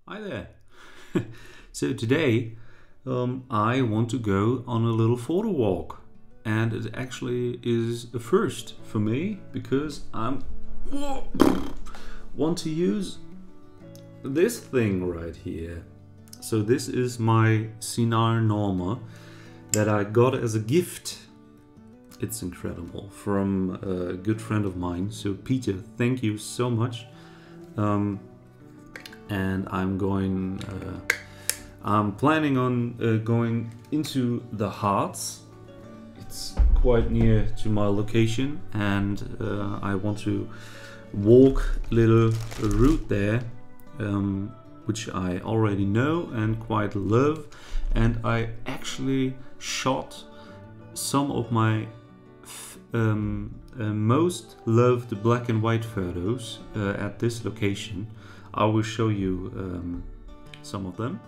Hi there. So today I want to go on a little photo walk, and it actually is a first for me because I want to use this thing right here. So this is my Sinar Norma that I got as a gift. It's incredible, from a good friend of mine. So Peter, thank you so much. And I'm planning on going into the Harz. It's quite near to my location, and I want to walk a little route there, which I already know and quite love. And I actually shot some of my most loved black and white photos at this location. I will show you some of them.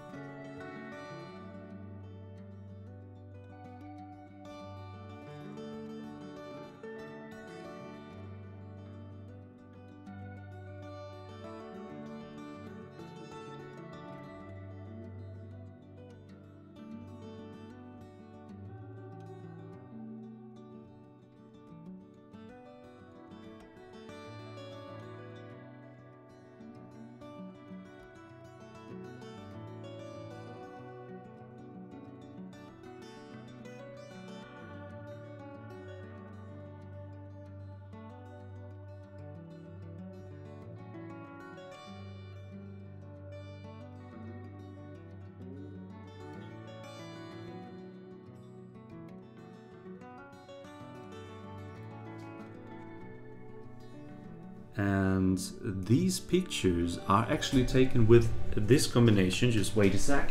And these pictures are actually taken with this combination. Just wait a sec.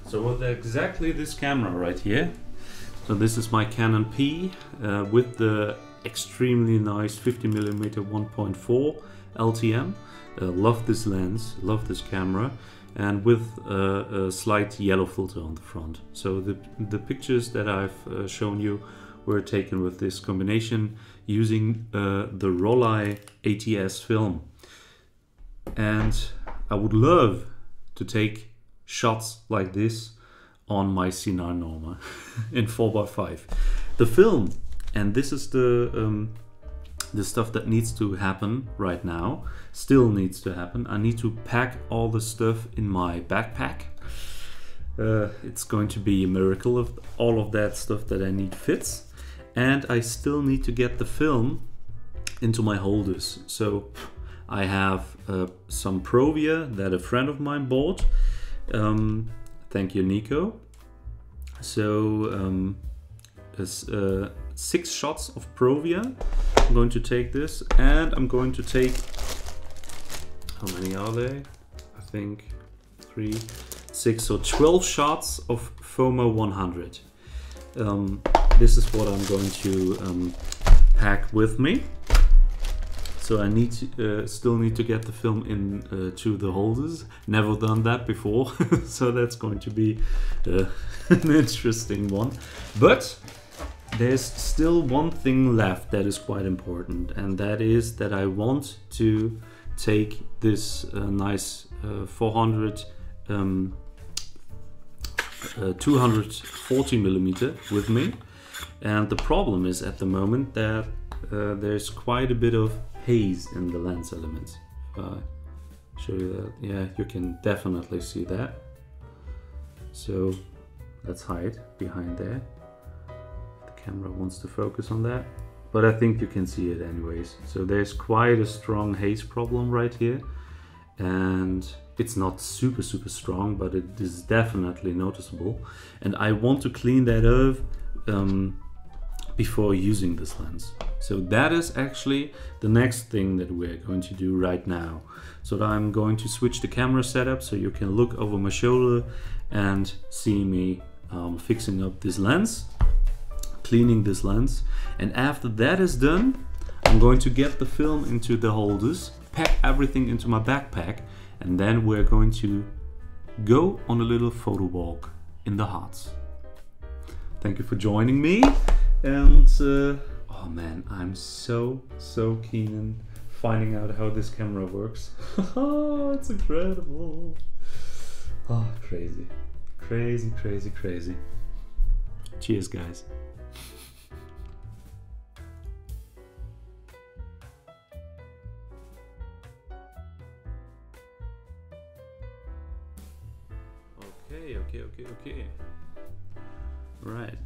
So with exactly this camera right here. So this is my Canon P with the extremely nice 50mm 1.4 LTM. Love this lens, love this camera, and with a slight yellow filter on the front. So the pictures that I've shown you were taken with this combination using the Rolei ATS film. And I would love to take shots like this on my Sinar Norma in 4x5. The film, and this is the stuff that needs to happen right now, still needs to happen. I need to pack all the stuff in my backpack. It's going to be a miracle if all of that stuff that I need fits. And I still need to get the film into my holders. So I have some Provia that a friend of mine bought. Thank you, Nico. So 6 shots of Provia. I'm going to take this, and I'm going to take, how many are they? I think 3, 6, so 12 shots of FOMO 100. This is what I'm going to pack with me. So I need to, still need to get the film in to the holders. Never done that before, so that's going to be an interesting one. But there's still one thing left that is quite important, and that is that I want to take this nice 400 240mm with me. And the problem is at the moment that there's quite a bit of haze in the lens elements. Show you that. Yeah, you can definitely see that. So let's hide behind there. The camera wants to focus on that, but I think you can see it anyways. So there's quite a strong haze problem right here, and it's not super strong, but it is definitely noticeable. And I want to clean that up before using this lens. So that is actually the next thing that we're going to do right now. So I'm going to switch the camera setup so you can look over my shoulder and see me fixing up this lens, cleaning this lens. And after that is done, I'm going to get the film into the holders, pack everything into my backpack, and then we're going to go on a little photo walk in the Harz. Thank you for joining me, and oh man, I'm so keen finding out how this camera works. Oh, it's incredible. Oh, crazy. Crazy, crazy, crazy. Cheers, guys. Okay. Right.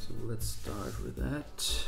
So let's start with that.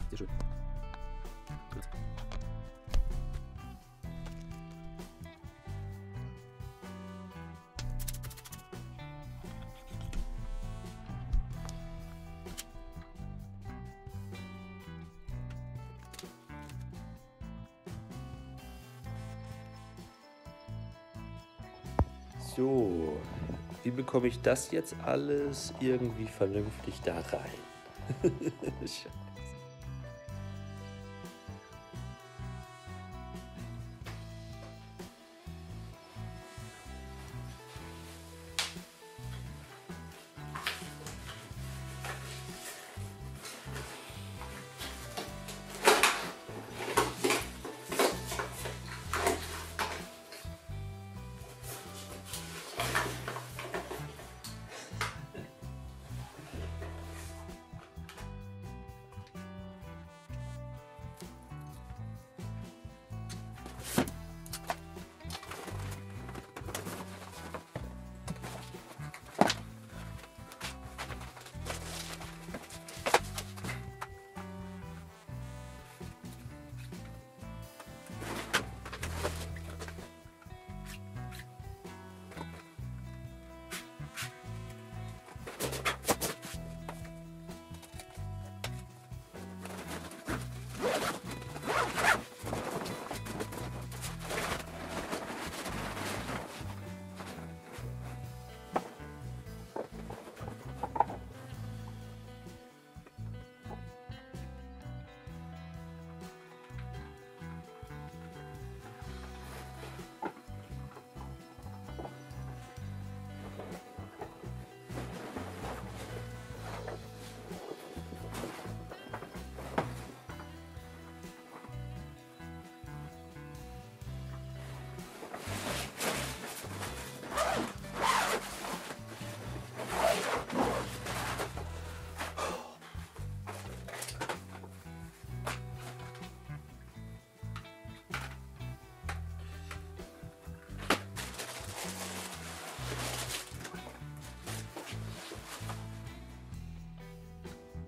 Sehr schön. So, wie bekomme ich das jetzt alles irgendwie vernünftig da rein?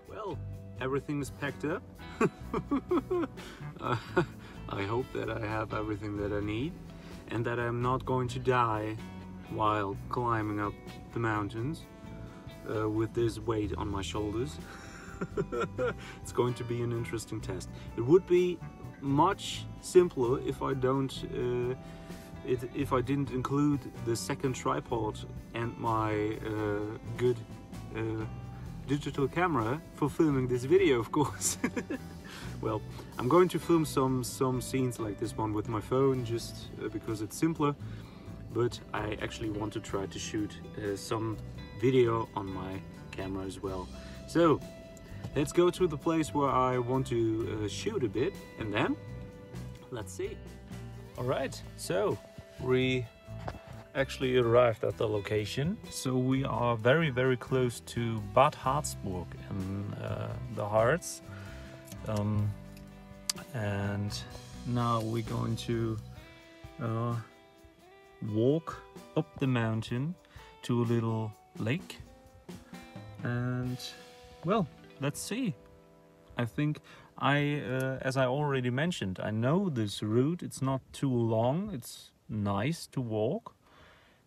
Well, everything is packed up. I hope that I have everything that I need and that I'm not going to die while climbing up the mountains with this weight on my shoulders. It's going to be an interesting test. It would be much simpler if I didn't include the second tripod and my good digital camera for filming this video, of course. Well, I'm going to film some scenes like this one with my phone just because it's simpler, but I actually want to try to shoot some video on my camera as well. So let's go to the place where I want to shoot a bit, and then let's see. All right, so we actually arrived at the location. So we are very, very close to Bad Harzburg in the Harz. And now we're going to walk up the mountain to a little lake. And well, let's see. I think as I already mentioned, I know this route. It's not too long. It's nice to walk.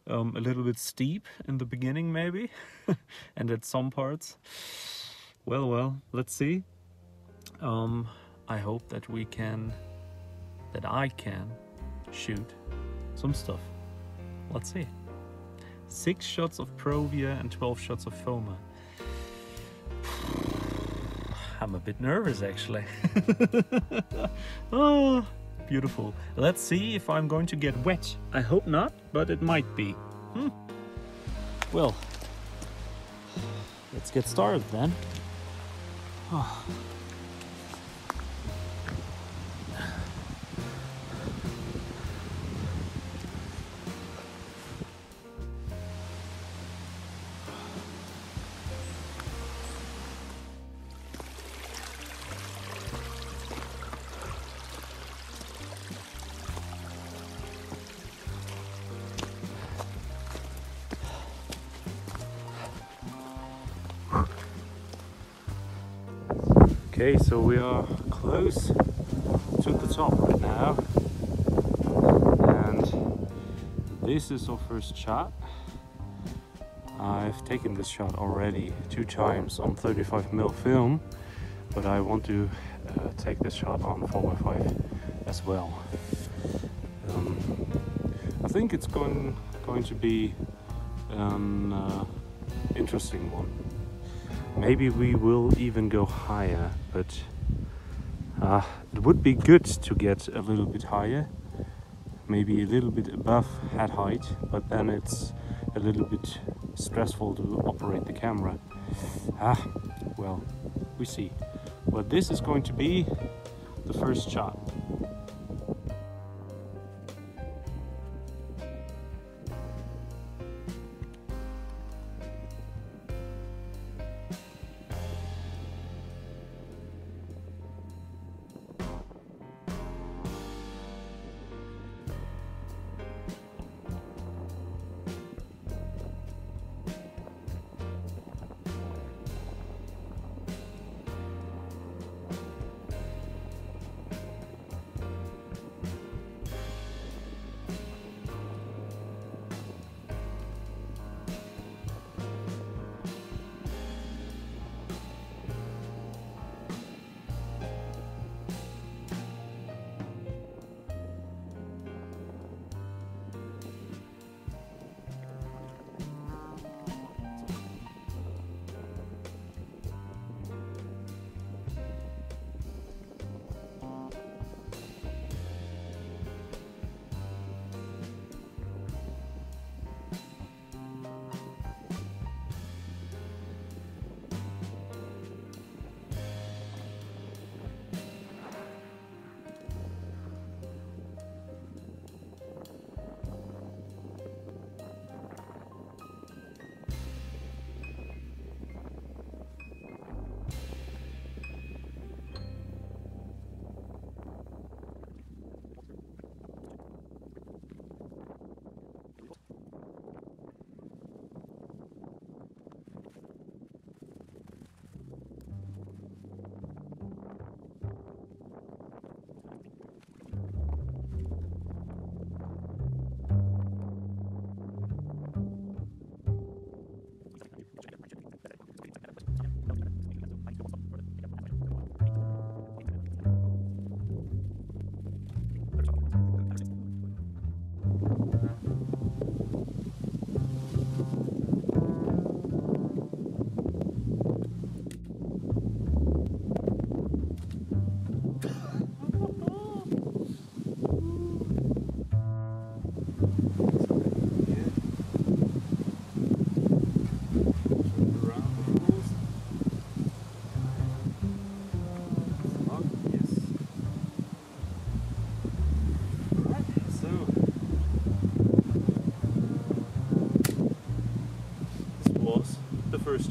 A little bit steep in the beginning maybe, and at some parts. Well, let's see. I hope that I can shoot some stuff. Let's see. 6 shots of Provia and 12 shots of Foma. I'm a bit nervous actually. Oh, beautiful. Let's see if I'm going to get wet. I hope not, but it might be. Well, let's get started then. Oh. Okay, so we are close to the top right now, and this is our first shot. I've taken this shot already 2 times on 35mm film, but I want to take this shot on 4x5 as well. I think it's going to be an interesting one. Maybe we will even go higher, but it would be good to get a little bit higher, maybe a little bit above head height, but then it's a little bit stressful to operate the camera. Well, we see. But this is going to be the first shot.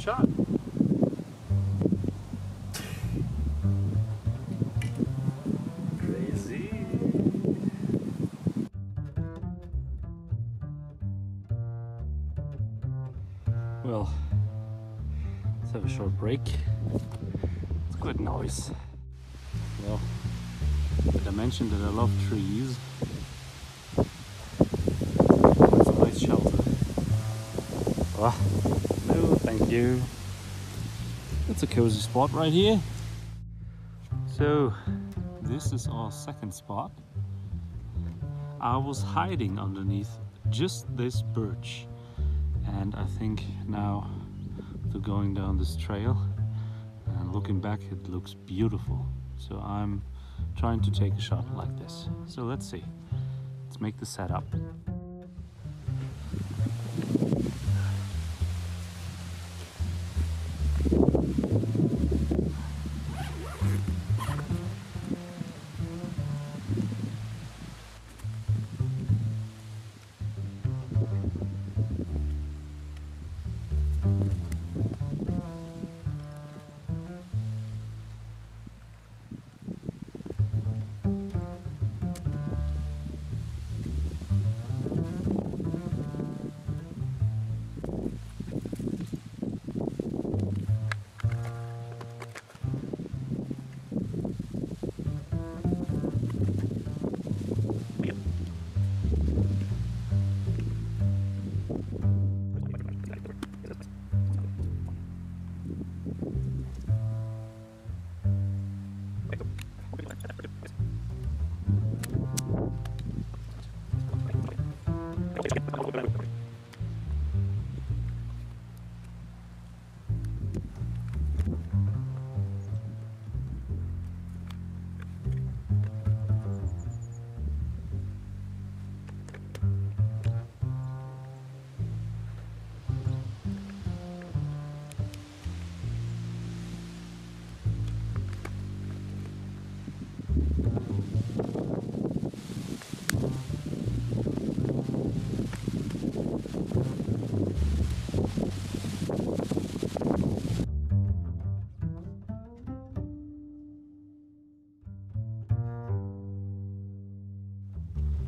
shot. Crazy. Well, let's have a short break. It's good noise. Well, did I mention that I love trees? It's a nice shelter. Ah, no, thank you. It's a cozy spot right here. So, this is our second spot. I was hiding underneath just this birch, and I think now, after going down this trail and looking back, it looks beautiful. So I'm trying to take a shot like this. So let's see. Let's make the setup.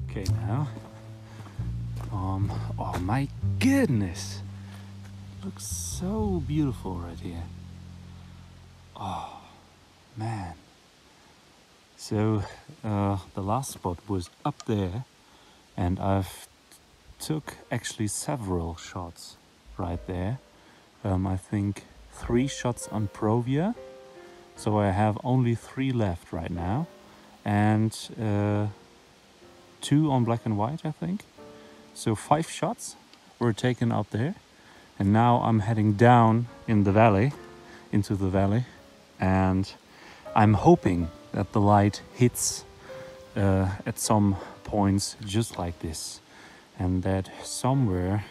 Okay, now, oh my goodness, looks so beautiful right here. Oh man. So the last spot was up there, and I've took actually several shots right there. I think 3 shots on Provia, so I have only 3 left right now, and 2 on black and white, I think. So 5 shots were taken up there, and now I'm heading down in the valley, into the valley, and I'm hoping that the light hits at some points just like this, and that somewhere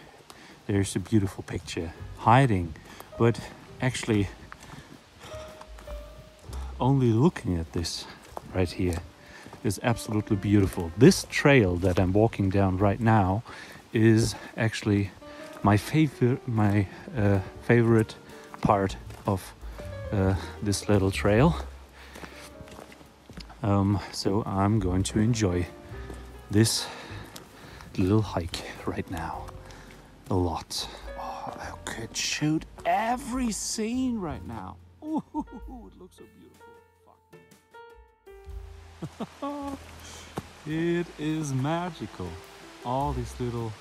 there's a beautiful picture hiding. But actually, only looking at this right here is absolutely beautiful. This trail that I'm walking down right now is actually my favorite part of this little trail. So I'm going to enjoy this little hike right now a lot. Oh, I could shoot every scene right now. Ooh, it looks so beautiful. Fuck. It is magical. All these little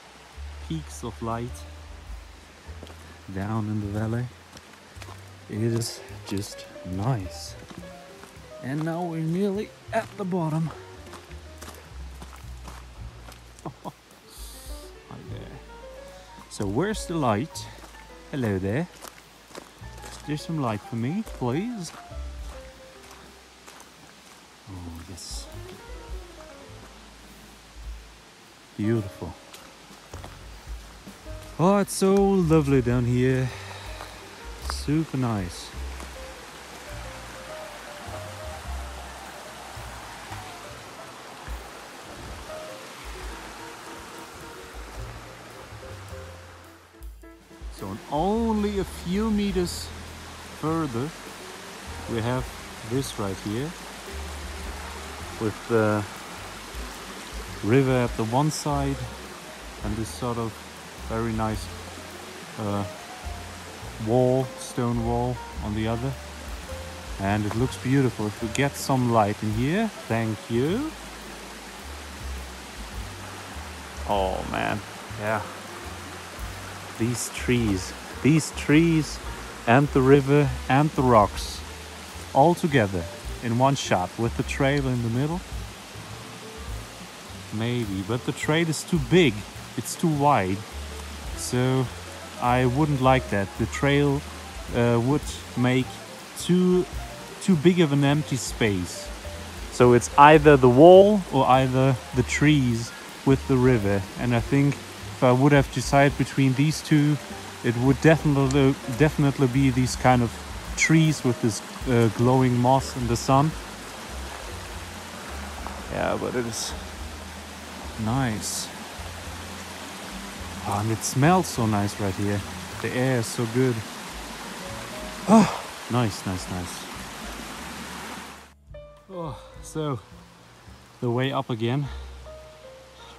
peaks of light down in the valley. It is just nice. And now we're nearly at the bottom. Right there. So where's the light? Hello there. Is there some light for me, please? Oh, yes. Beautiful. Oh, it's so lovely down here. Super nice. So only a few meters further we have this right here, with the river at the one side and this sort of very nice wall, stone wall on the other. And it looks beautiful. If we get some light in here, thank you. Oh man, yeah. These trees and the river and the rocks all together in one shot with the trail in the middle. Maybe, but the trail is too big, it's too wide, so I wouldn't like that. The trail would make too big of an empty space. So it's either the wall or either the trees with the river, and I think if I would have decided between these two, it would definitely be these kind of trees with this glowing moss in the sun. Yeah, but it is nice. Oh, and it smells so nice right here. The air is so good. Oh, nice. Oh, so the way up again.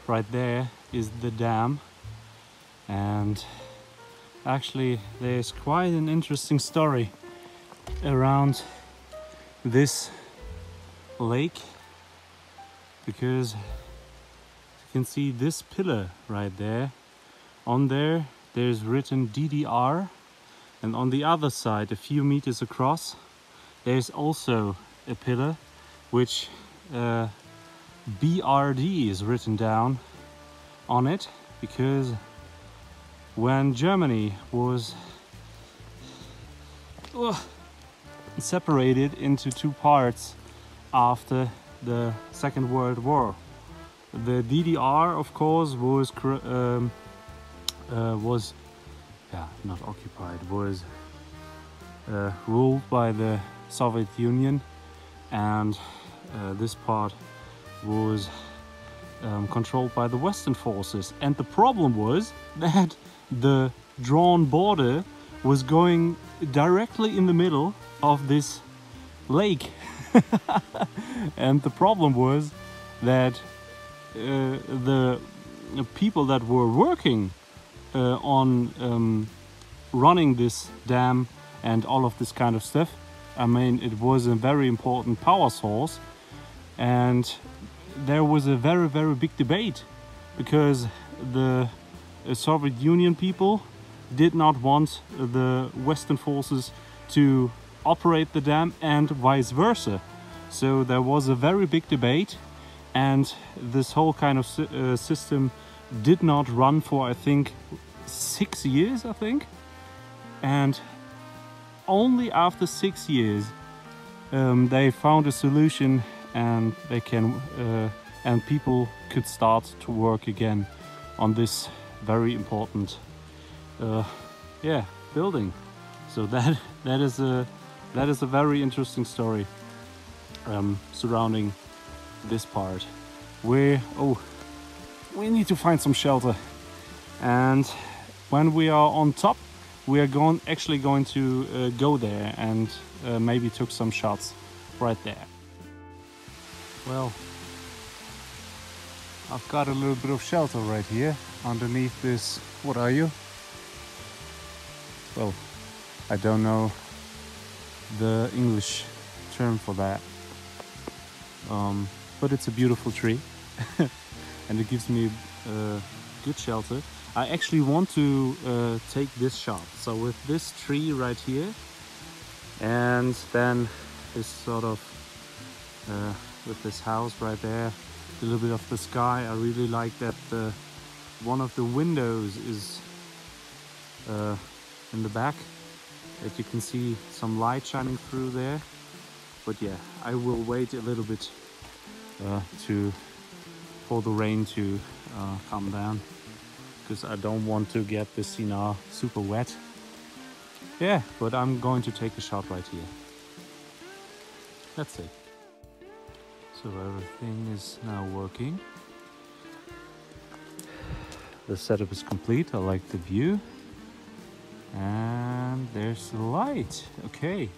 Right there is the dam, and actually there's quite an interesting story around this lake, because you can see this pillar right there. On there there's written DDR, and on the other side, a few meters across, there's also a pillar which BRD is written down on it, because when Germany was separated into two parts after the Second World War, the DDR, of course, was not occupied, was ruled by the Soviet Union, and this part was controlled by the Western forces. And the problem was that the drawn border was going directly in the middle of this lake. And the problem was that the people that were working on running this dam and all of this kind of stuff, I mean, it was a very important power source, and there was a very big debate, because the Soviet Union people did not want the Western forces to operate the dam, and vice versa. So there was a very big debate, and this whole kind of system did not run for, I think, 6 years, I think. And only after 6 years they found a solution, and they can and people could start to work again on this very important building. So that is a very interesting story surrounding this part. We need to find some shelter, and when we are on top, we are actually going to go there and maybe took some shots right there. Well, I've got a little bit of shelter right here underneath this. What are you? Well, I don't know the English term for that, but it's a beautiful tree and it gives me good shelter. I actually want to take this shot, so with this tree right here, and then this sort of with this house right there, a little bit of the sky. I really like that one of the windows is in the back, that you can see some light shining through there. But yeah, I will wait a little bit for the rain to calm down, because I don't want to get the Sinar super wet. Yeah, but I'm going to take a shot right here. Let's see. So everything is now working. The setup is complete. I like the view. And there's the light. Okay,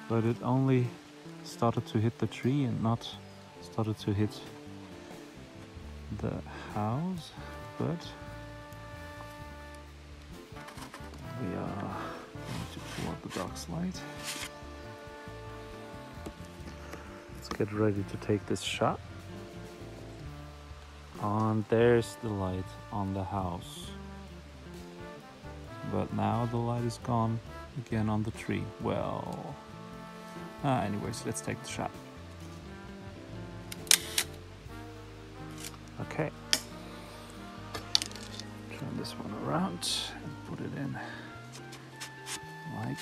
but it only started to hit the tree and not started to hit the house. But we are going to pull out the dark light. Let's get ready to take this shot. And there's the light on the house. But now the light is gone again on the tree. Well, anyways, let's take the shot. Okay. Turn this one around and put it in like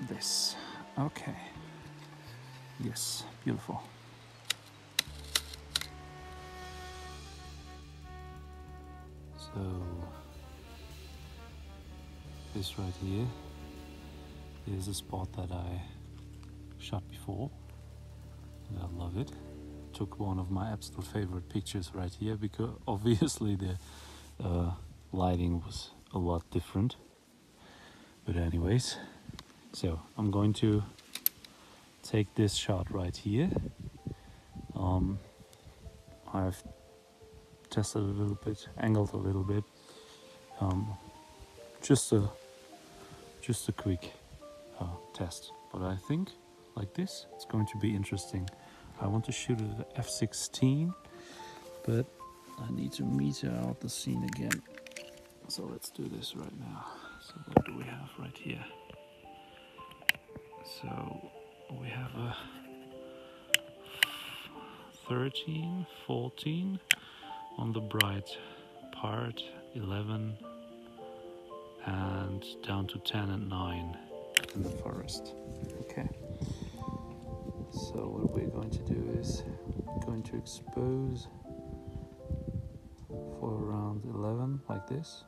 this. Okay. Yes, beautiful. So this right here is a spot that I shot before, and I love it. Took one of my absolute favorite pictures right here because obviously the lighting was a lot different. But anyways, so I'm going to take this shot right here. I've tested a little bit, angled a little bit. Just a quick test, but I think like this it's going to be interesting. I want to shoot it at f/16, but I need to meter out the scene again. So let's do this right now. So what do we have right here? So we have a 13, 14 on the bright part, 11, and down to 10 and 9 in the forest. Okay. So what we're going to do is we're going to expose for around 11 like this.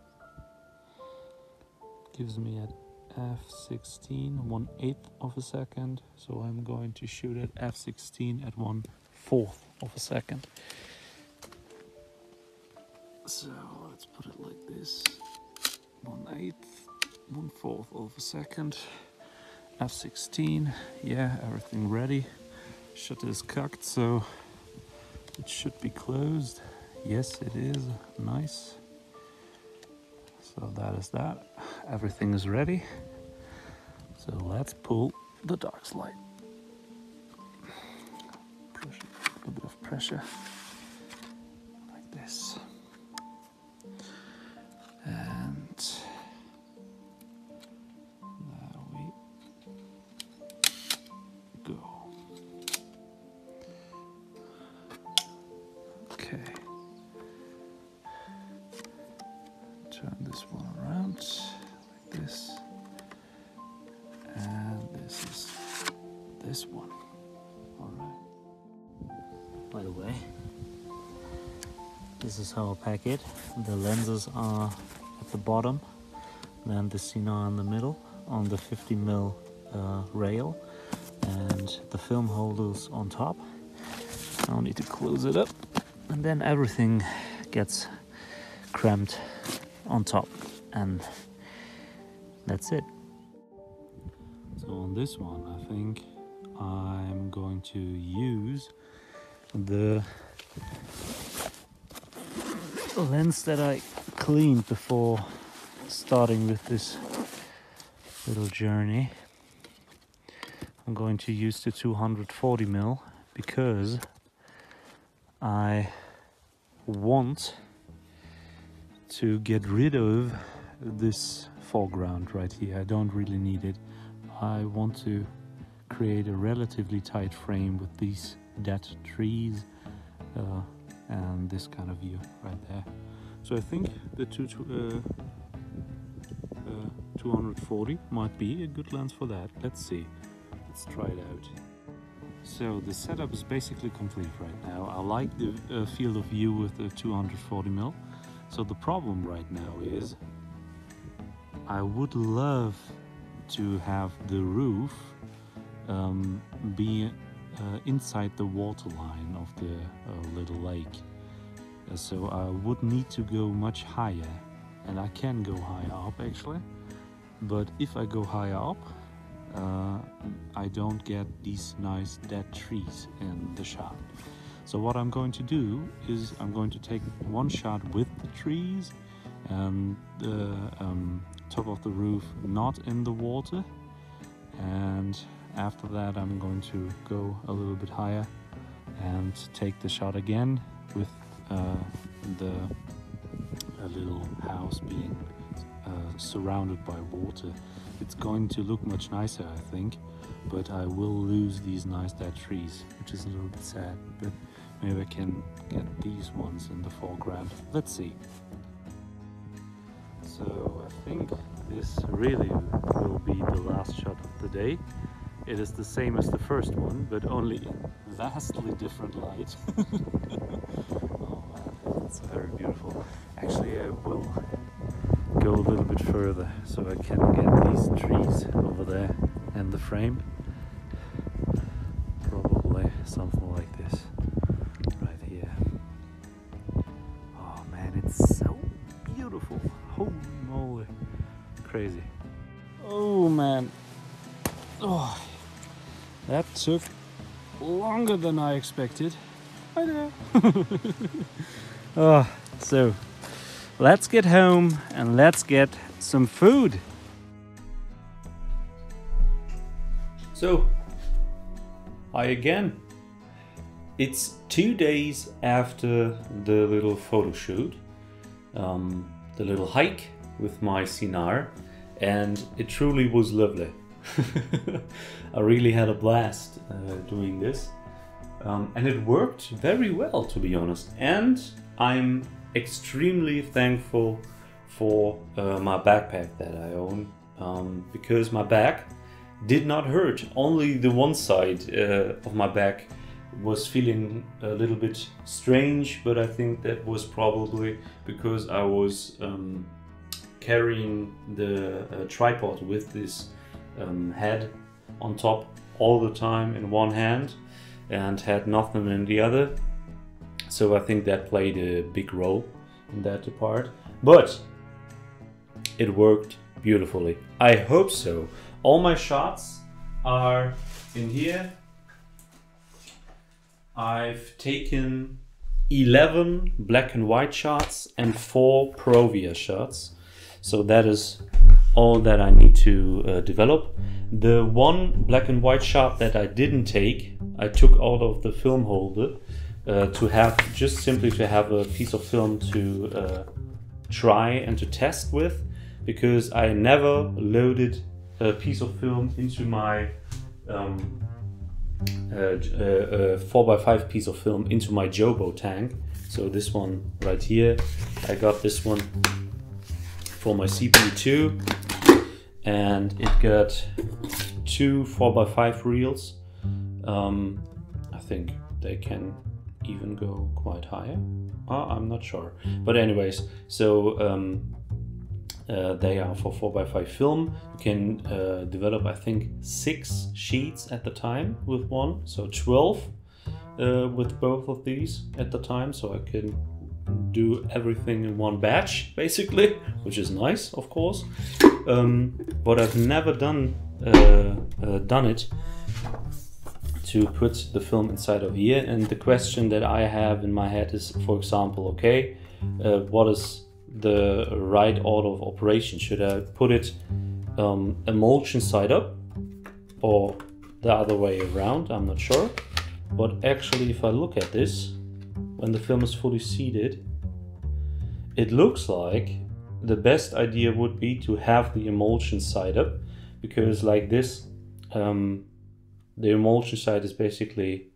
Gives me at f/16 1/8 of a second. So I'm going to shoot at f/16 at 1/4 of a second. So let's put it like this. 1/8, 1/4 of a second. f/16, yeah, everything ready. Shutter is cocked, so it should be closed. Yes, it is. Nice. So that is that. Everything is ready. So let's pull the dark light. A bit of pressure, like this. And there we go. Okay. Turn this one around like this. And this is this one. All right. By the way, this is how I pack it. The lenses are at the bottom, then the Sinar in the middle on the 50mm rail, and the film holders on top. I'll need to close it up, and then everything gets cramped on top, and that's it. So on this one, I think I'm going to use the lens that I cleaned before starting with this little journey. I'm going to use the 240mm because I want to get rid of this foreground right here. I don't really need it. I want to create a relatively tight frame with these dead trees and this kind of view right there. So I think the 240 might be a good lens for that. Let's see. Let's try it out. So the setup is basically complete right now. I like the field of view with the 240mm. So the problem right now is I would love to have the roof be inside the waterline of the little lake. So I would need to go much higher, and I can go higher up actually, but if I go higher up, I don't get these nice dead trees in the shot. So what I'm going to do is I'm going to take one shot with the trees and the top of the roof not in the water, and after that I'm going to go a little bit higher and take the shot again with the little house being surrounded by water. It's going to look much nicer, I think, but I will lose these nice dead trees, which is a little bit sad, but maybe I can get these ones in the foreground. Let's see. So I think this really will be the last shot of the day. It is the same as the first one, but only in vastly different light. Oh man, it's very beautiful. Actually, I will go a little bit further so I can get these trees over there in the frame. Probably something like this right here. Oh man, it's so beautiful. Holy moly, crazy. Oh man, oh, that took longer than I expected. I know. Oh, so let's get home and let's get some food. So, hi again. It's 2 days after the little photo shoot, the little hike with my Sinar, and it truly was lovely. I really had a blast doing this, and it worked very well, to be honest, and I'm extremely thankful for my backpack that I own, because my back did not hurt. Only the one side of my back was feeling a little bit strange, but I think that was probably because I was carrying the tripod with this head on top all the time in one hand and had nothing in the other. So I think that played a big role in that part, but it worked beautifully. I hope so. All my shots are in here. I've taken 11 black and white shots and 4 Provia shots. So that is all that I need to develop. The one black and white shot that I didn't take, I took out of the film holder to have, just simply to have a piece of film to try and to test with, because I never loaded a piece of film into my 4x5 piece of film into my Jobo tank. So this one right here, I got this one for my CPU2, and it got 2 4x5 reels. I think they can even go quite higher. I'm not sure, but anyways, so they are for 4x5 film. You can develop, I think, 6 sheets at the time with one, so 12 with both of these at the time, so I can do everything in one batch basically, which is nice, of course. But I've never done it to put the film inside of here. And the question that I have in my head is, for example, okay, what is the right order of operation? Should I put it emulsion side up or the other way around? I'm not sure. But actually, if I look at this, when the film is fully seated, it looks like the best idea would be to have the emulsion side up, because like this, the emulsion side is basically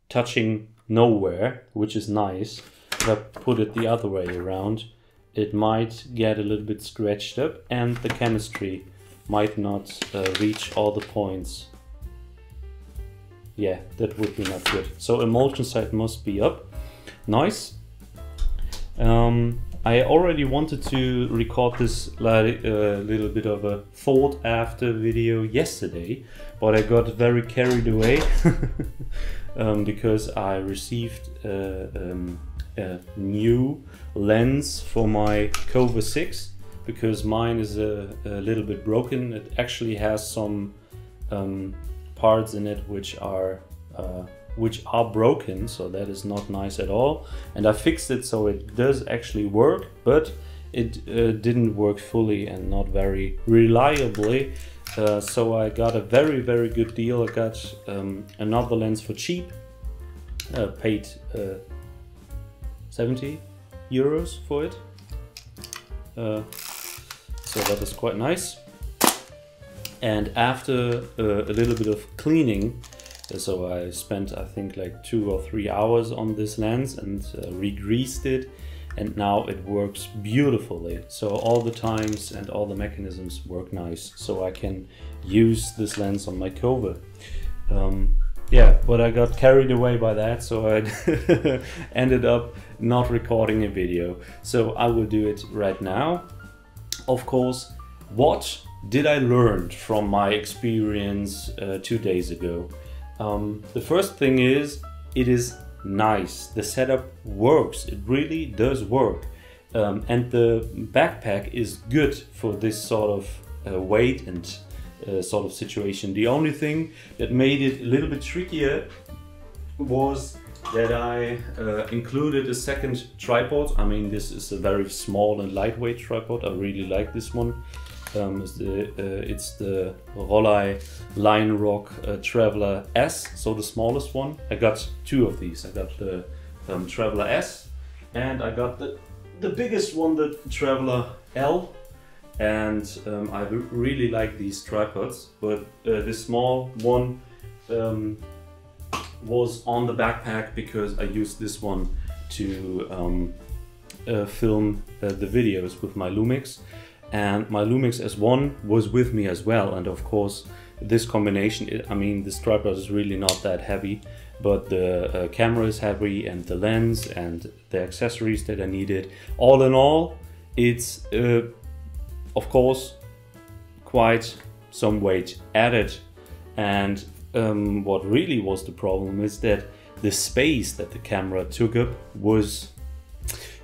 touching nowhere, which is nice. If I put it the other way around, it might get a little bit scratched up and the chemistry might not reach all the points. Yeah, that would be not good. So emulsion side must be up. Nice. I already wanted to record this little bit of a thought after video yesterday, but I got very carried away because I received a new lens for my Cover 6, because mine is a little bit broken. It actually has some parts in it which are broken, so that is not nice at all. And I fixed it so it does actually work, but it didn't work fully and not very reliably. So I got a very good deal. I got another lens for cheap. Paid 70 euros for it. So that is quite nice. And after a little bit of cleaning, so I spent, I think, like 2 or 3 hours on this lens and re-greased it, and now it works beautifully. So all the times and all the mechanisms work nice, so I can use this lens on my cover. Yeah, but I got carried away by that, so I ended up not recording a video. So I will do it right now. Of course, what did I learn from my experience 2 days ago? The first thing is, it is nice. The setup works. It really does work. And the backpack is good for this sort of weight and sort of situation. The only thing that made it a little bit trickier was that I included a second tripod. I mean, this is a very small and lightweight tripod. I really like this one. It's the Rollei Line Rock Traveler S, so the smallest one. I got 2 of these. I got the Traveler S, and I got the biggest one, the Traveler L. And I really like these tripods, but this small one was on the backpack because I used this one to film the videos with my Lumix. And my Lumix S1 was with me as well, and of course this combination, I mean, this tripod is really not that heavy, but the camera is heavy, and the lens and the accessories that I needed. All in all, it's of course quite some weight added. And what really was the problem is that the space that the camera took up was,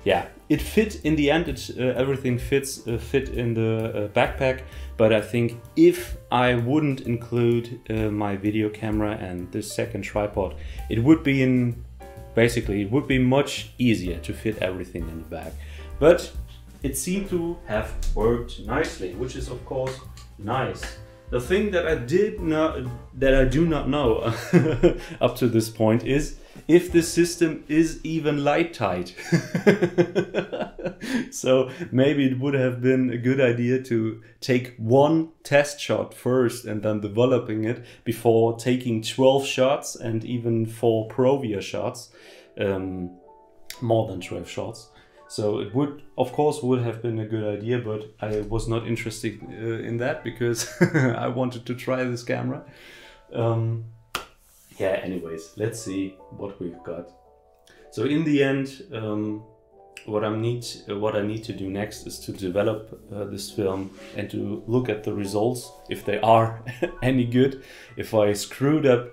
yeah, it fit in the end. Everything fit in the backpack, but I think if I wouldn't include my video camera and this second tripod, it would be basically it would be much easier to fit everything in the bag. But it seemed to have worked nicely, which is of course nice. The thing that I do not know up to this point is if the system is even light tight. So maybe it would have been a good idea to take one test shot first and then developing it before taking 12 shots and even 4 Provia shots, more than 12 shots. So it would, of course, would have been a good idea, but I was not interested in that because I wanted to try this camera. Yeah, anyways, let's see what we've got. So in the end, what I need to do next is to develop this film and to look at the results, if they are any good. If I screwed up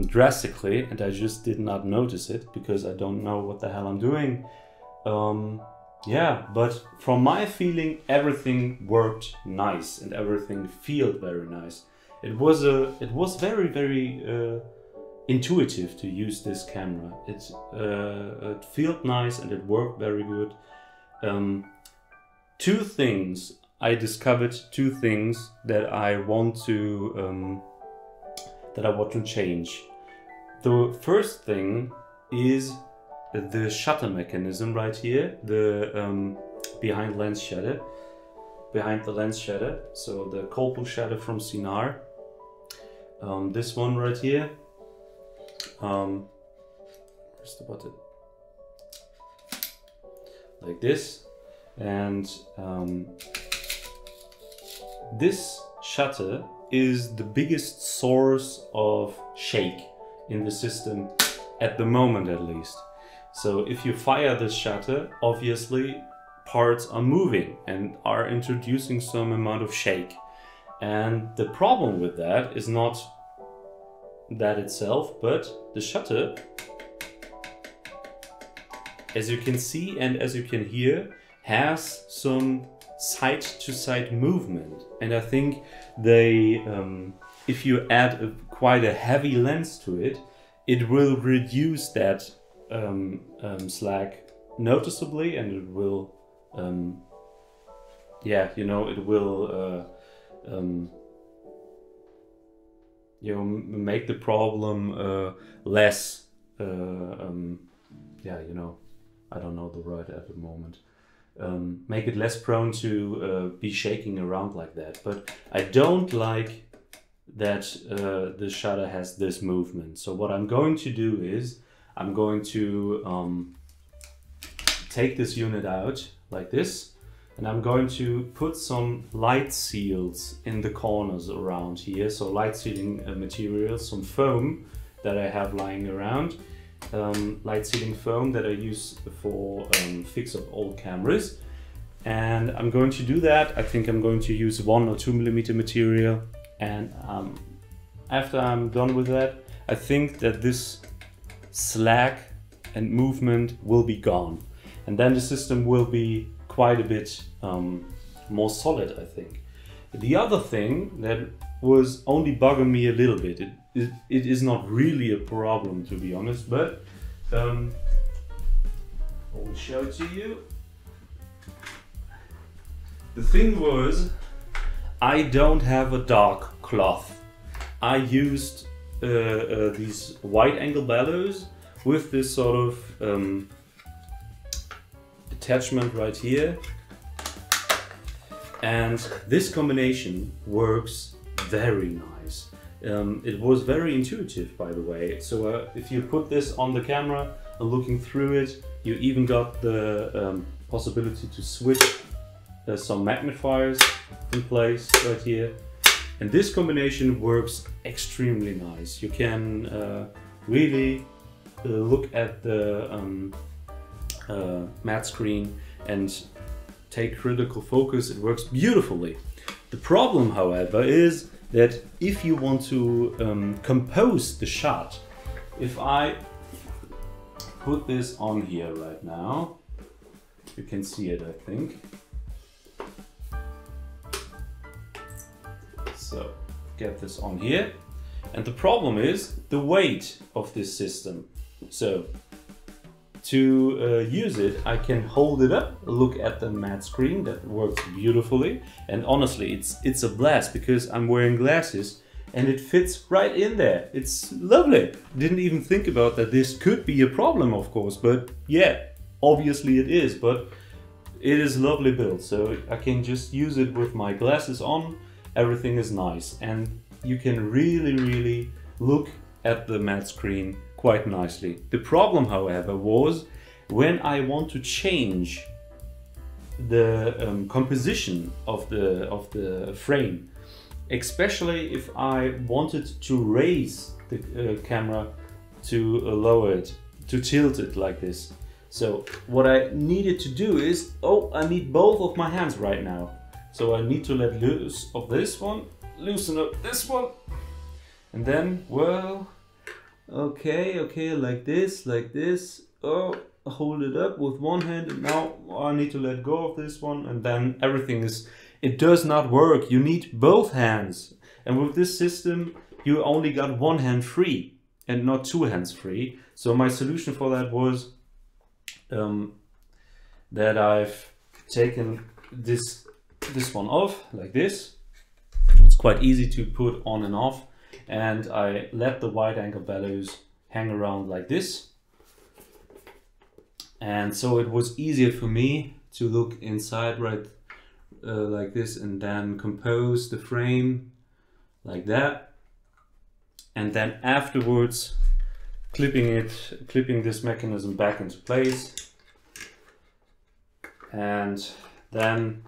drastically and I just did not notice it because I don't know what the hell I'm doing. Yeah, but from my feeling, everything worked nice and everything felt very nice. It was very intuitive to use this camera. It felt nice and it worked very good. Two things I discovered. 2 things that I want to change. The first thing is the shutter mechanism right here, the behind the lens shutter. So the cold pull shutter from Sinar. This one right here. Where's the button? Like this, and this shutter is the biggest source of shake in the system at the moment, at least. So if you fire this shutter, obviously parts are moving and are introducing some amount of shake. And the problem with that is not that itself, but the shutter, as you can see and as you can hear, has some side-to-side movement, and I think they, if you add quite a heavy lens to it, it will reduce that slack noticeably, and it will, yeah, you know, it will, you know, make the problem less, yeah, you know, I don't know the word at the moment. Make it less prone to be shaking around like that. But I don't like that the shutter has this movement. So what I'm going to do is I'm going to take this unit out like this, and I'm going to put some light seals in the corners around here. So light sealing materials, some foam that I have lying around. Light sealing foam that I use for fix up old cameras, and I'm going to do that. I think I'm going to use 1 or 2 millimeter material, and after I'm done with that, I think that this slack and movement will be gone, and then the system will be quite a bit more solid, I think. The other thing that was only bugging me a little bit, it is not really a problem, to be honest, but I will show it to you. The thing was, I don't have a dark cloth. I used these wide angle bellows with this sort of attachment right here, and this combination works very nice. It was very intuitive, by the way. So if you put this on the camera and looking through it, you even got the possibility to switch some magnifiers in place right here. And this combination works extremely nice. You can really look at the matte screen and take critical focus. It works beautifully. The problem, however, is that if you want to compose the shot, if I put this on here right now, you can see it, I think. So get this on here, and the problem is the weight of this system. So to use it, I can hold it up, look at the matte screen. That works beautifully, and honestly it's a blast because I'm wearing glasses and it fits right in there. It's lovely. Didn't even think about that this could be a problem, of course, but yeah, obviously it is, but it is lovely built. So I can just use it with my glasses on. Everything is nice, and you can really look at the matte screen quite nicely. The problem, however, was when I want to change the composition of the frame, especially if I wanted to raise the camera to lower it, to tilt it like this. So what I needed to do is, I need both of my hands right now. So I need to let loose of this one, loosen up this one, and then, well, okay, like this. Oh, hold it up with one hand, and now I need to let go of this one, and then everything is, it does not work. You need both hands. And with this system, you only got one hand free and not two hands free. So my solution for that was that I've taken this one off like this. It's quite easy to put on and off, and I let the wide angle bellows hang around like this, and so it was easier for me to look inside right like this, and then compose the frame like that, and then afterwards clipping this mechanism back into place, and then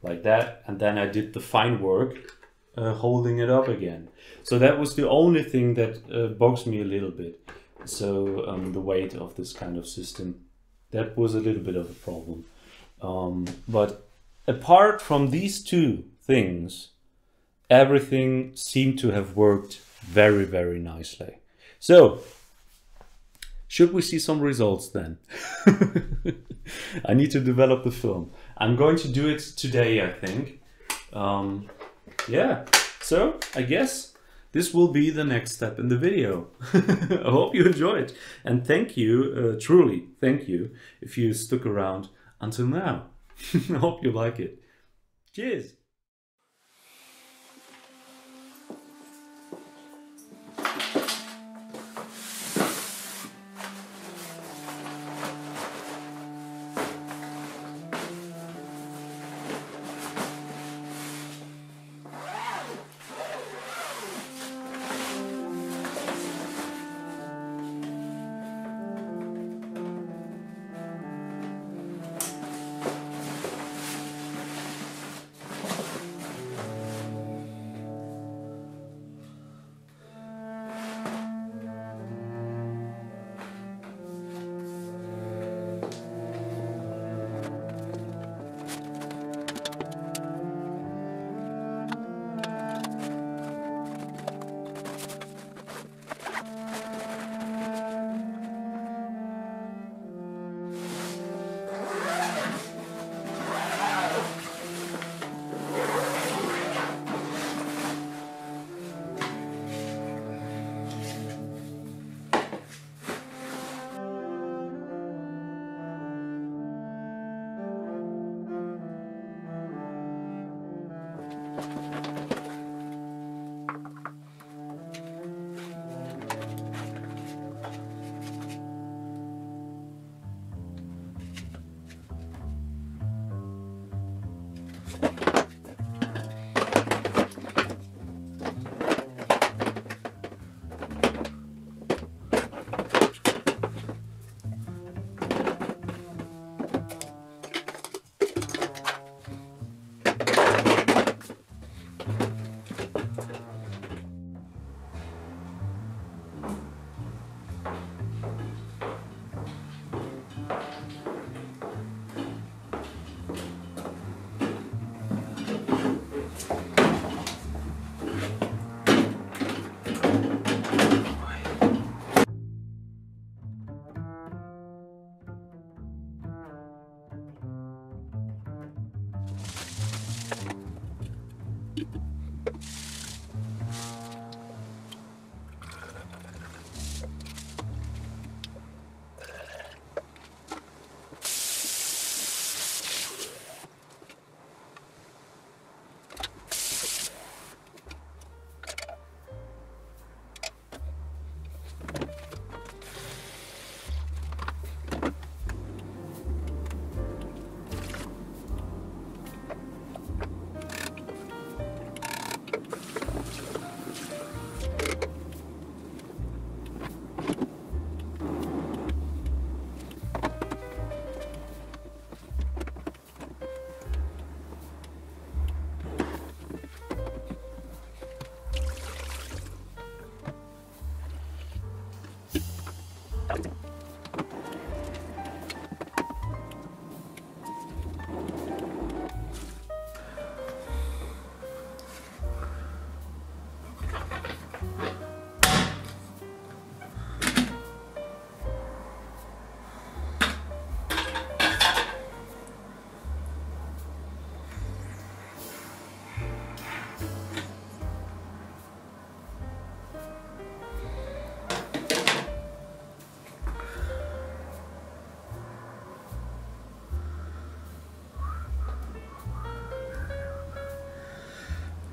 like that, and then I did the fine work holding it up again. So that was the only thing that bugs me a little bit. So the weight of this kind of system, that was a little bit of a problem. But apart from these two things, everything seemed to have worked very nicely. So Should we see some results then? I need to develop the film. I'm going to do it today, I think. Yeah, so I guess this will be the next step in the video. I hope you enjoyed. And thank you, truly, thank you, if you stuck around until now. I hope you like it. Cheers!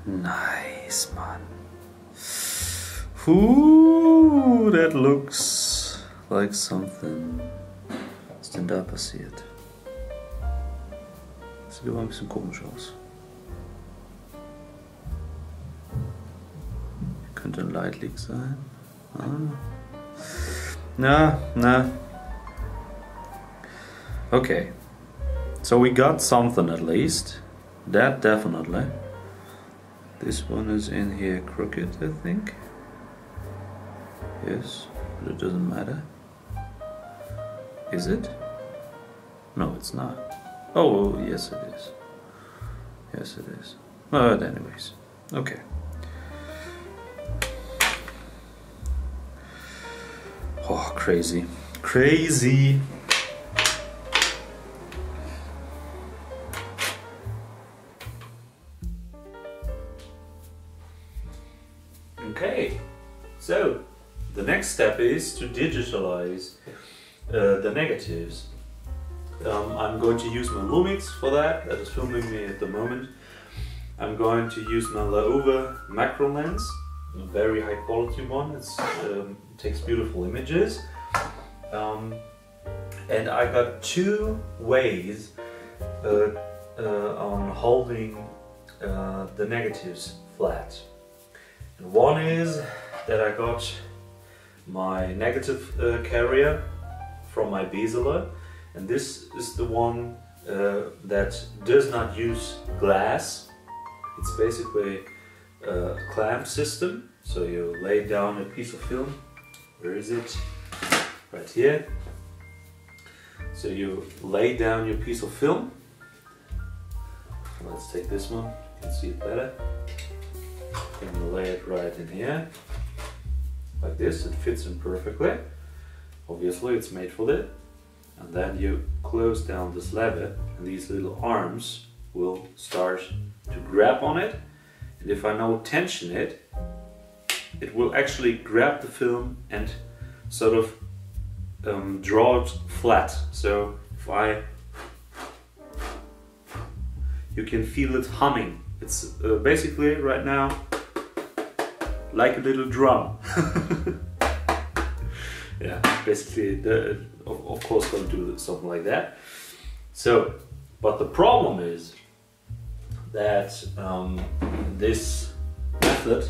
Nice, man. Ooh, that looks like something. Was denn da passiert? Das sieht aber ein bisschen komisch aus. Könnte ein Light Leak sein. Na. Okay. So we got something at least. That definitely. This one is in here crooked, I think. Yes, but it doesn't matter. Is it? No, it's not. Oh, yes it is. Yes it is. But anyways, okay. Oh, crazy. crazy. Okay, so the next step is to digitalize the negatives. I'm going to use my Lumix for that is filming me at the moment. I'm going to use my Laowa macro lens, a very high quality one. It takes beautiful images. And I got two ways on holding the negatives flat. And one is that I got my negative carrier from my bezeler, and this is the one that does not use glass. It's basically a clamp system. So you lay down a piece of film. Where is it? Right here. So you lay down your piece of film. Let's take this one, you can see it better. And lay it right in here. Like this, it fits in perfectly. Obviously it's made for that. And then you close down this lever and these little arms will start to grab on it. And if I now tension it, it will actually grab the film and sort of draw it flat. So if you can feel it humming. It's basically right now like a little drum. Yeah, basically, of course, going to do something like that. So, but the problem is that this method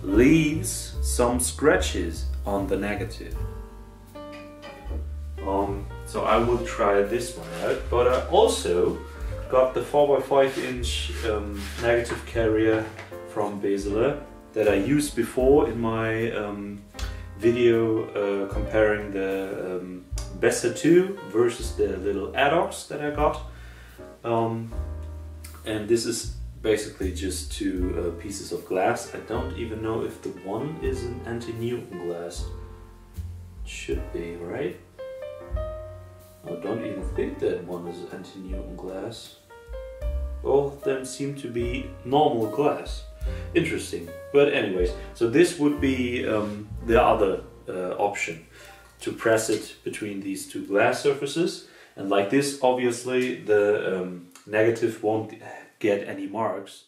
leaves some scratches on the negative. So I will try this one out, but I also got the 4x5 inch negative carrier from bezeler that I used before in my video comparing the Besser 2 versus the little Adox that I got. And this is basically just two pieces of glass. I don't even know if the one is an anti-Newton glass. It should be, right? I don't even think that one is anti-Newton glass. Both of them seem to be normal glass. Interesting. But anyways, so this would be the other option, to press it between these two glass surfaces. And like this, obviously, the negative won't get any marks.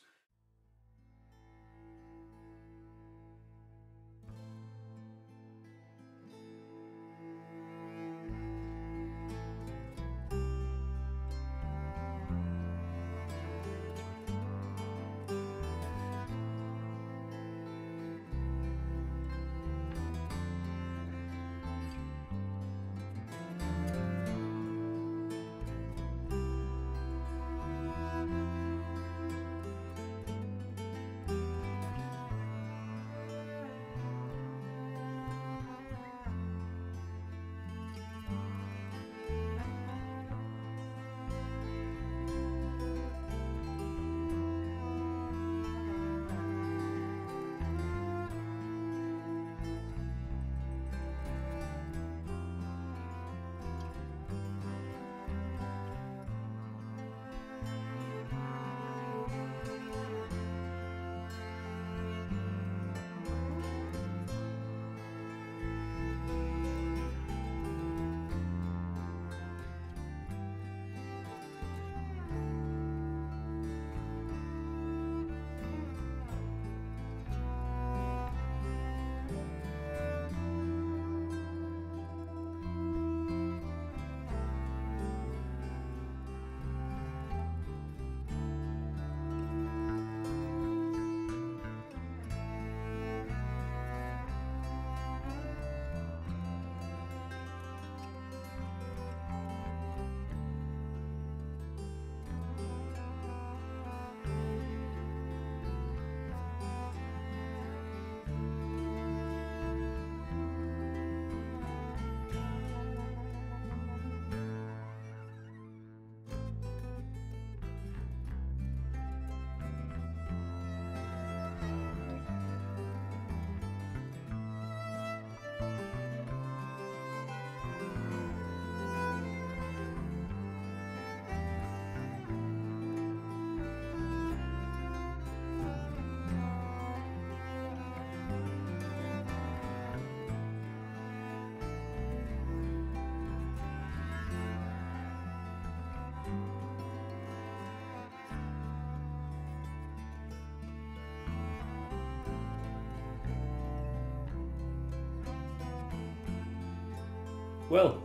Well,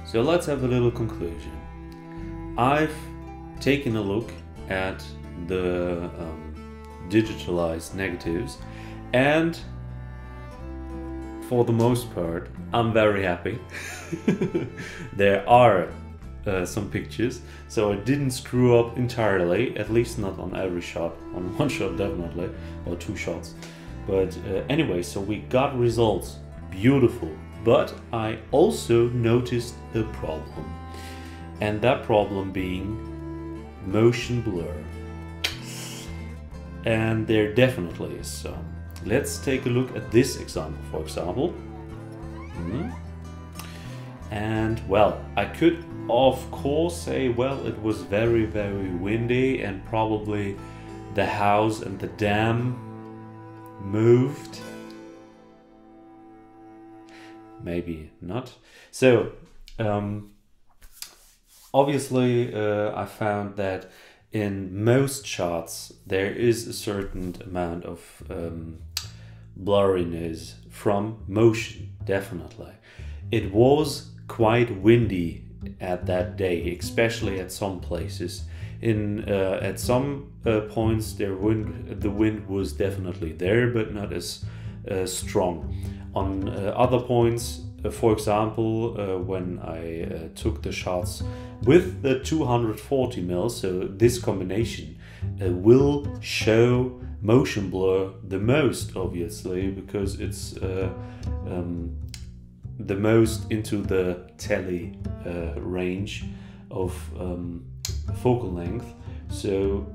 so let's have a little conclusion. I've taken a look at the digitalized negatives, and for the most part I'm very happy. There are some pictures, so I didn't screw up entirely, at least not on every shot. On one shot definitely, or two shots. But anyway, so we got results, beautiful. But I also noticed a problem, and that problem being motion blur. And there definitely is some. Let's take a look at this example, for example. And well, I could of course say, well, it was very, very windy and probably the house and the dam moved. Maybe not. So obviously I found that in most shots there is a certain amount of blurriness from motion, definitely. It was quite windy at that day, especially at some places. At some points the wind was definitely there, but not as strong. On other points, for example, when I took the shots with the 240mm, so this combination will show motion blur the most, obviously, because it's the most into the tele range of focal length. So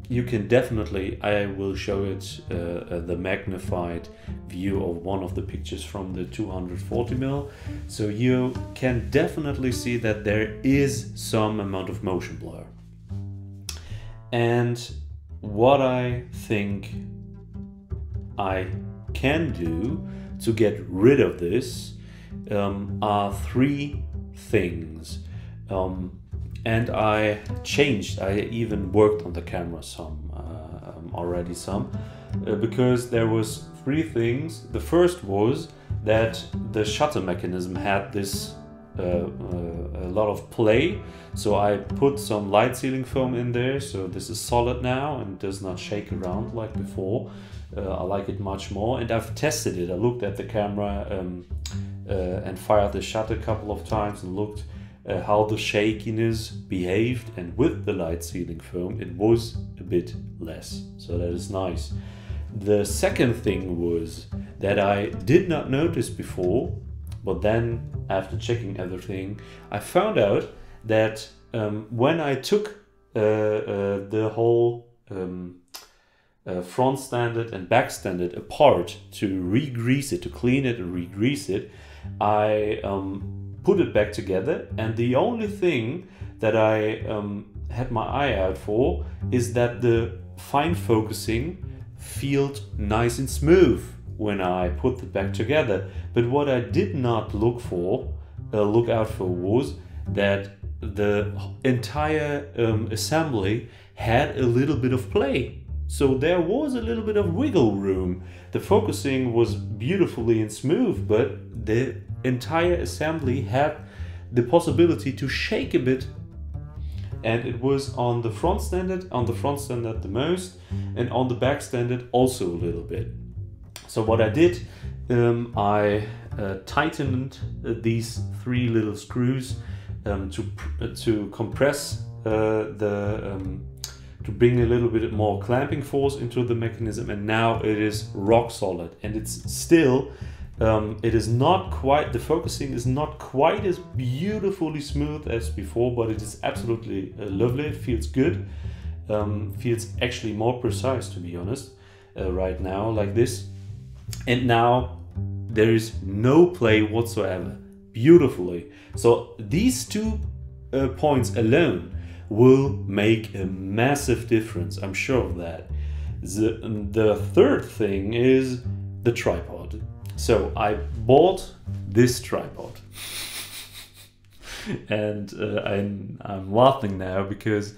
you can definitely, I will show it the magnified view of one of the pictures from the 240mm. So you can definitely see that there is some amount of motion blur. And what I think I can do to get rid of this are three things. And I even worked on the camera already some, because there was three things. The first was that the shutter mechanism had this a lot of play, so I put some light sealing film in there, so this is solid now and does not shake around like before. I like it much more, and I've tested it. I looked at the camera and fired the shutter a couple of times and looked how the shakiness behaved, and with the light sealing film it was a bit less, so that is nice. The second thing was that I did not notice before, but then after checking everything I found out that when I took the whole front standard and back standard apart to re-grease it, to clean it and re-grease it, I put it back together, and the only thing that I had my eye out for is that the fine focusing felt nice and smooth when I put it back together. But what I did not look out for was that the entire assembly had a little bit of play. So there was a little bit of wiggle room. The focusing was beautifully and smooth, but the entire assembly had the possibility to shake a bit. And it was on the front standard the most, and on the back standard also a little bit. So what I did, I tightened these three little screws to compress to bring a little bit more clamping force into the mechanism, and now it is rock solid. And it's still, it is not quite, the focusing is not quite as beautifully smooth as before, but it is absolutely lovely. It feels good, feels actually more precise, to be honest, right now, like this. And now there is no play whatsoever, beautifully. So these two points alone will make a massive difference, I'm sure of that. The third thing is the tripod. So I bought this tripod and I'm laughing now because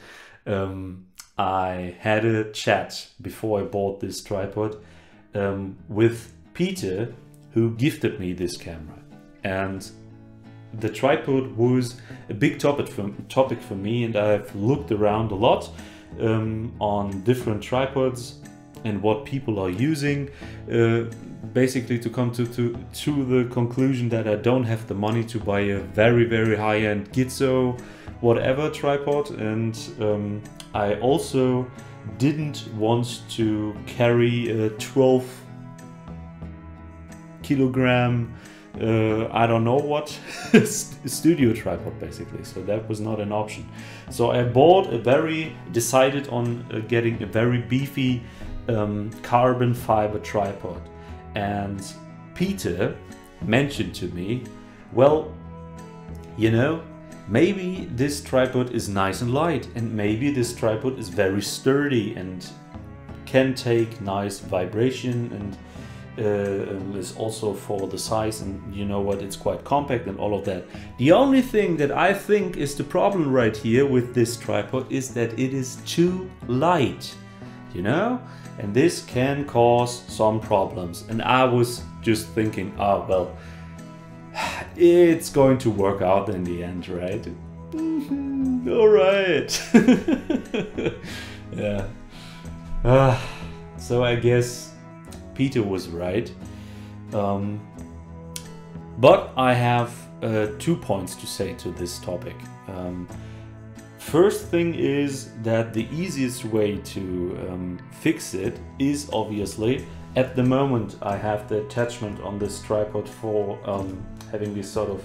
I had a chat before I bought this tripod with Peter, who gifted me this camera. and the tripod was a big topic for me, and I've looked around a lot on different tripods and what people are using, basically to come to the conclusion that I don't have the money to buy a very high-end Gitzo whatever tripod, and I also didn't want to carry a 12 kilogram I don't know what studio tripod basically, so that was not an option. So I decided on getting a very beefy carbon fiber tripod, and Peter mentioned to me, well, you know, maybe this tripod is nice and light, and maybe this tripod is very sturdy and can take nice vibration, and is also for the size, and you know what, it's quite compact and all of that. The only thing that I think is the problem right here with this tripod is that it is too light, you know, and this can cause some problems. And I was just thinking, oh well, it's going to work out in the end, right? All right. Yeah. So I guess Peter was right. But I have 2 points to say to this topic. First thing is that the easiest way to fix it is obviously, at the moment I have the attachment on this tripod for having this sort of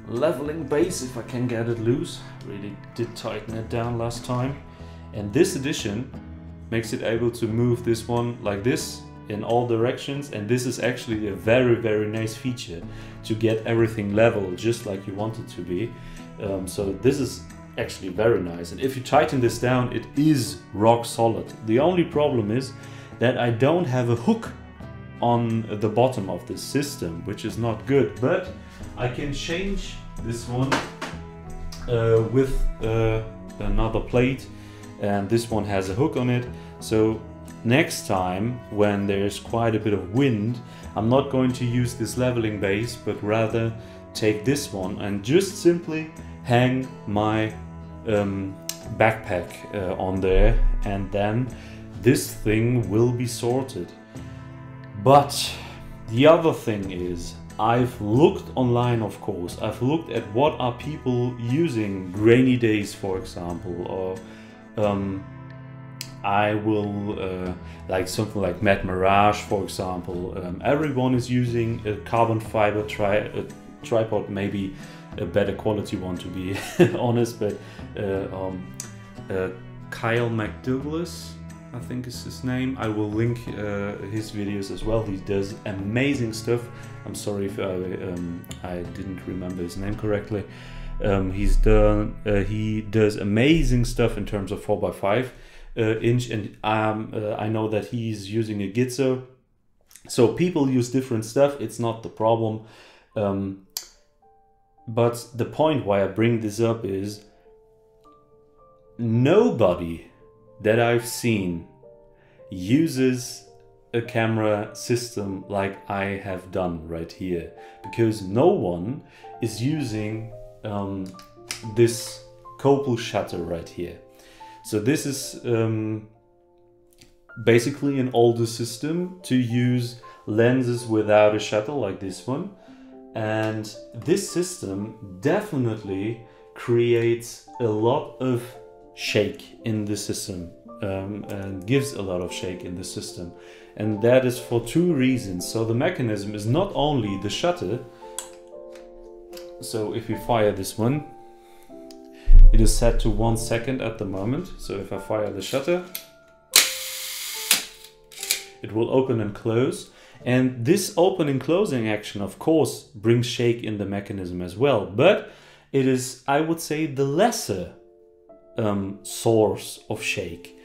leveling base, if I can get it loose. Really did tighten it down last time. And this addition makes it able to move this one like this in all directions, and this is actually a very nice feature to get everything level just like you want it to be. So this is actually very nice, and if you tighten this down, it is rock solid. The only problem is that I don't have a hook on the bottom of this system, which is not good, but I can change this one with another plate, and this one has a hook on it. So next time, when there's quite a bit of wind, I'm not going to use this leveling base, but rather take this one and just simply hang my backpack on there, and then this thing will be sorted. But the other thing is, I've looked online, of course. I've looked at what are people using rainy days, for example, or I will like something like Marrash, for example. Everyone is using a carbon fiber tripod, maybe a better quality one to be honest, but Kyle McDouglas, I think is his name. I will link his videos as well. He does amazing stuff. I'm sorry if I didn't remember his name correctly. He does amazing stuff in terms of 4x5 inch, and I know that he's using a Gitzo. So people use different stuff, it's not the problem. But the point why I bring this up is, nobody that I've seen uses a camera system like I have done right here, because no one is using this Copal shutter right here. So this is basically an older system to use lenses without a shutter like this one, and this system definitely creates a lot of shake in the system, and gives a lot of shake in the system, and that is for 2 reasons. So the mechanism is not only the shutter. So if we fire this one, it is set to 1 second at the moment. So if I fire the shutter, it will open and close. And this open and closing action, of course, brings shake in the mechanism as well. But it is, I would say, the lesser source of shake.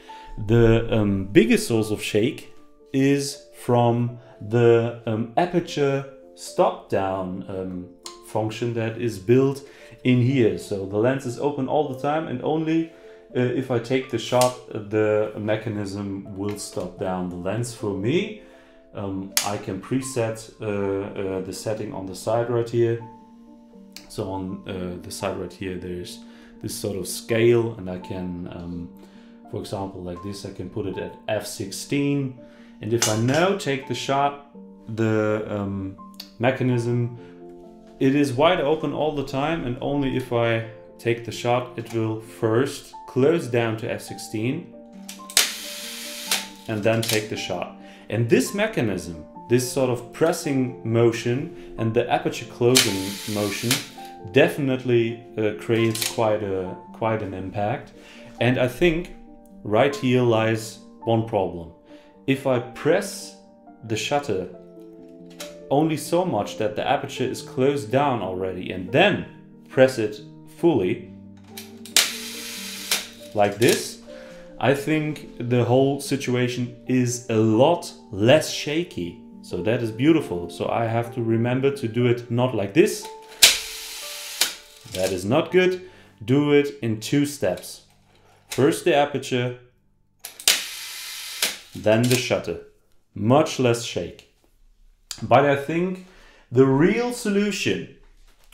The biggest source of shake is from the aperture stop down function that is built in here. So the lens is open all the time, and only if I take the shot, the mechanism will stop down the lens for me. I can preset the setting on the side right here. So on the side right here, there's this sort of scale, and I can, for example, like this, I can put it at f16. And if I now take the shot, the mechanism, it is wide open all the time, and only if I take the shot, it will first close down to f16 and then take the shot. And this mechanism, this sort of pressing motion and the aperture closing motion definitely creates quite an impact. And I think right here lies one problem. If I press the shutter only so much that the aperture is closed down already and then press it fully like this, I think the whole situation is a lot less shaky. So that is beautiful. So I have to remember to do it not like this. That is not good. Do it in 2 steps. First the aperture, then the shutter. Much less shake. But I think the real solution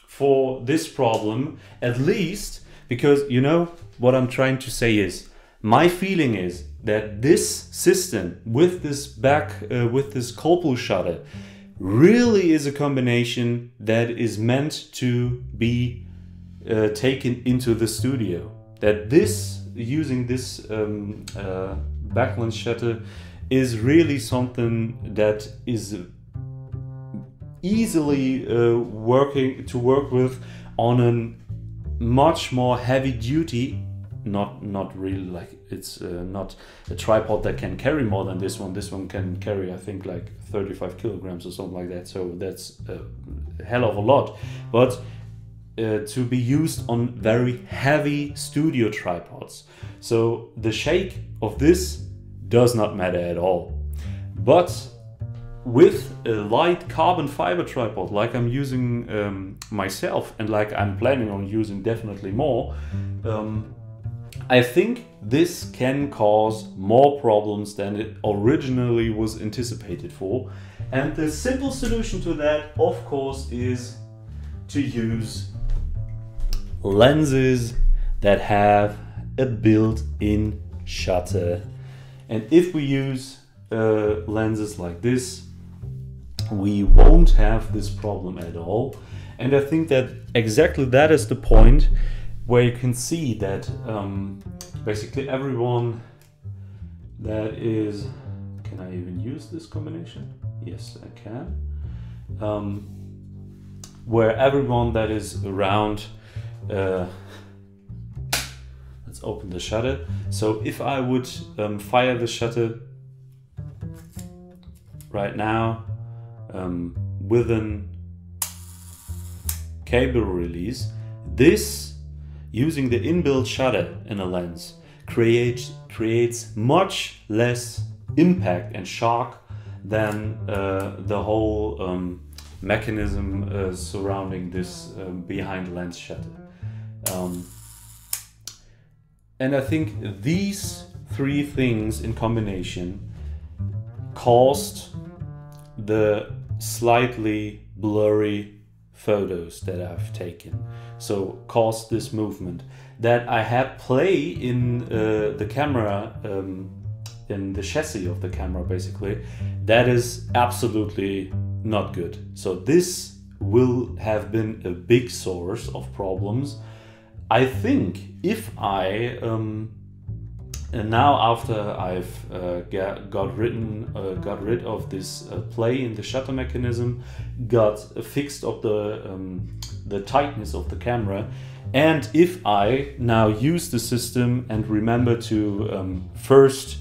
for this problem, at least, because you know what I'm trying to say is, my feeling is that this system with this with this Colpool shutter really is a combination that is meant to be taken into the studio. That using this backlens shutter is really something that is easily work with on a much more heavy duty, not really like it's not a tripod that can carry more than this one. This one can carry, I think, like 35 kilograms or something like that. So that's a hell of a lot. But to be used on very heavy studio tripods. So the shake of this does not matter at all. But with a light carbon fiber tripod like I'm using myself, and like I'm planning on using definitely more, I think this can cause more problems than it originally was anticipated for. And the simple solution to that, of course, is to use lenses that have a built-in shutter. And if we use lenses like this, we won't have this problem at all. And I think that exactly that is the point where you can see that basically everyone that is... Can I even use this combination? Yes, I can. Where everyone that is around... let's open the shutter. So if I would fire the shutter right now with an cable release, this, using the inbuilt shutter in a lens, creates much less impact and shock than the whole mechanism surrounding this behind lens shutter. And I think these 3 things in combination caused the slightly blurry photos that I've taken. So caused this movement that I had play in the camera, in the chassis of the camera basically. That is absolutely not good. So this will have been a big source of problems. I think if I and now after I've got rid of this play in the shutter mechanism, got fixed up the tightness of the camera, and if I now use the system and remember to first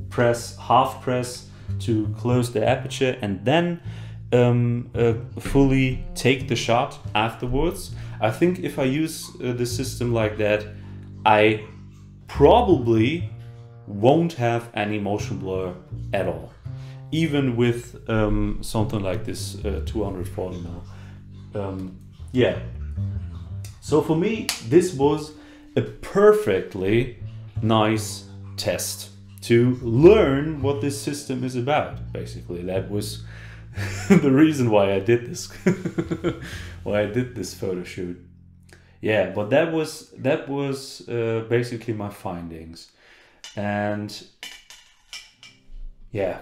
press half press to close the aperture and then fully take the shot afterwards, I think if I use the system like that, I probably won't have any motion blur at all, even with something like this 240mm. Yeah, so for me this was a perfectly nice test. to learn what this system is about. Basically, that was the reason why I did this. Why I did this photo shoot. Yeah, but that was basically my findings. And yeah,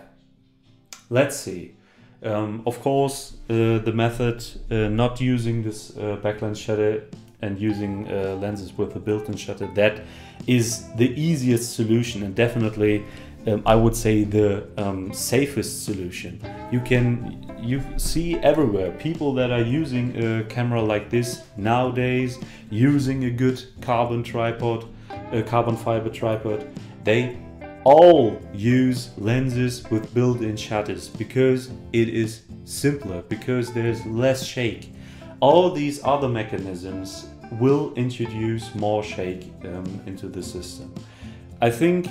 let's see. Of course, the method not using this backlens shutter and using lenses with a built-in shutter, that is the easiest solution, and definitely I would say the safest solution. You see everywhere people that are using a camera like this nowadays, using a good carbon fiber tripod. They all use lenses with built-in shutters because it is simpler, because there's less shake. All these other mechanisms will introduce more shake into the system. I think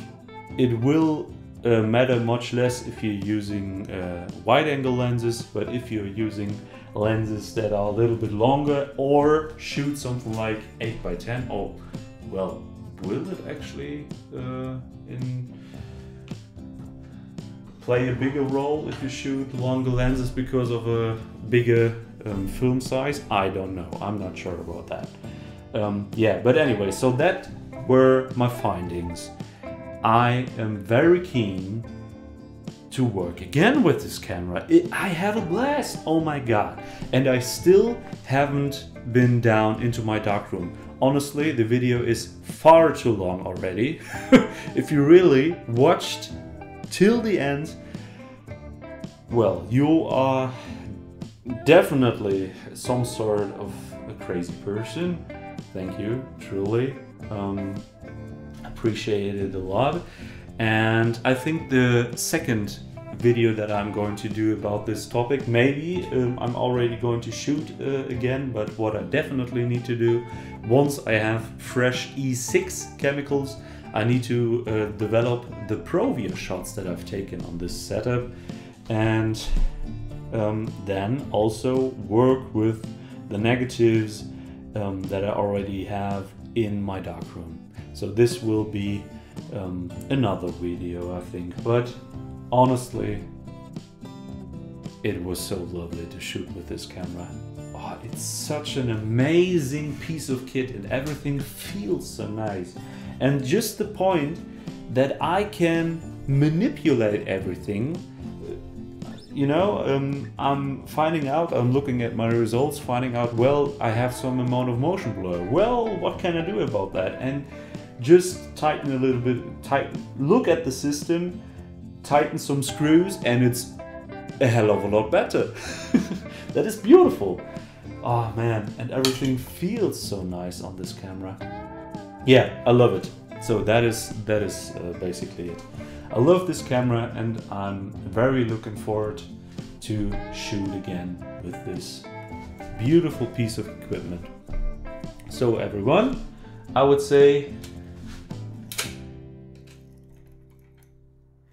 it will matter much less if you're using wide-angle lenses, but if you're using lenses that are a little bit longer or shoot something like 8x10, or well, will it actually play a bigger role if you shoot longer lenses because of a bigger film size? I don't know, I'm not sure about that. Yeah, but anyway, so that were my findings. I am very keen to work again with this camera. I had a blast, oh my god. And I still haven't been down into my darkroom. Honestly, the video is far too long already. If you really watched till the end, well, you are definitely some sort of a crazy person. Thank you, truly. Appreciate it a lot. And I think the second video that I'm going to do about this topic, maybe I'm already going to shoot again, but what I definitely need to do, once I have fresh E6 chemicals, I need to develop the Provia shots that I've taken on this setup, and then also work with the negatives that I already have in my darkroom. So this will be another video, I think, but honestly, it was so lovely to shoot with this camera. Oh, it's such an amazing piece of kit and everything feels so nice. And just the point that I can manipulate everything, you know, I'm finding out, I'm looking at my results, finding out, well, I have some amount of motion blur. Well, what can I do about that? And just tighten a little bit, look at the system, tighten some screws, and it's a hell of a lot better. That is beautiful. Oh man, and everything feels so nice on this camera. Yeah, I love it. So that is basically it. I love this camera, and I'm very looking forward to shoot again with this beautiful piece of equipment. So everyone, I would say,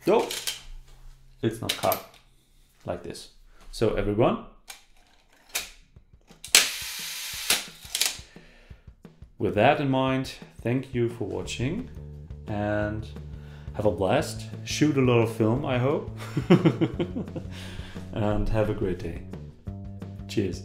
no, it's not cut like this. So everyone, with that in mind, thank you for watching and have a blast. Shoot a lot of film, I hope. And have a great day. Cheers.